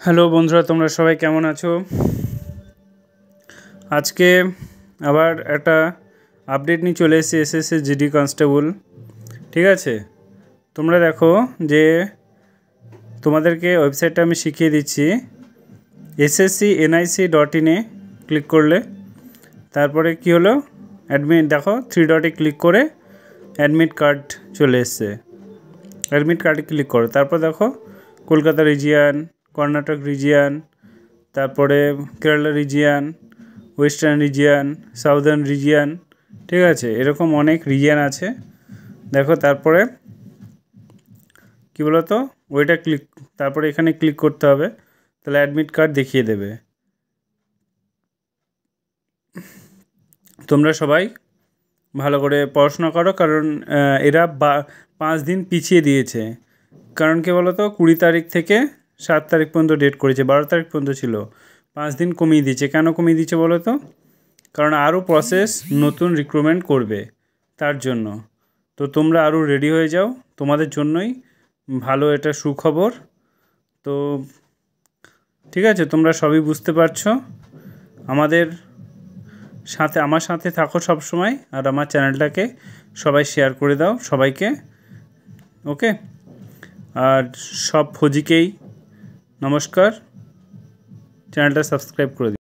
Hello বন্ধুরা, তোমরা সবাই কেমন আছো? আজকে আবার একটা আপডেট নিয়ে চলে এসেছি এসএসসি জিডি কনস্টেবল। ঠিক আছে, তোমরা দেখো যে তোমাদেরকে ওয়েবসাইটটা আমি শিখিয়ে দিচ্ছি। sscnic.in ক্লিক করলে তারপরে কি হলো, অ্যাডমিট দেখো 3 ডটে ক্লিক করে অ্যাডমিট কার্ড চলে এসছে। অ্যাডমিট কার্ডে ক্লিক করো, তারপর দেখো কলকাতা রিজিয়ান, কর্ণাটক রিজিয়ান, তারপরে Kerala region, western region, southern region. ঠিক আছে, এরকম অনেক রিজিয়ান আছে। দেখো তারপরে কী বলো তো, ওইটা ক্লিক, তারপরে এখানে ক্লিক করতে হবে, তাহলে অ্যাডমিট কার্ড দেখিয়ে দেবে। তোমরা সবাই ভালো করে পড়াশোনা করো, কারণ এরা 5 দিন পিছিয়ে দিয়েছে। কারণ কী বলো তো, 20 তারিখ থেকে 7 তারিখ পর্যন্ত ডেট করেছে, 12 তারিখ পর্যন্ত ছিল, 5 দিন কমিয়ে দিয়েছে। কেন কমিয়ে দিয়েছে বলো তো? কারণ আরও প্রসেস নতুন রিক্রুটমেন্ট করবে, তার জন্য। তো তোমরা আরও রেডি হয়ে যাও, তোমাদের জন্যই ভালো এটা সুখবর। তো ঠিক আছে, তোমরা সবই বুঝতে পারছো। আমার সাথে থাকো সব সময়, আর আমার চ্যানেলটাকে সবাই শেয়ার করে দাও সবাইকে। ওকে, আর সব ফৌজিকেই নমস্কার, চ্যানেলটা সাবস্ক্রাইব করে দিও।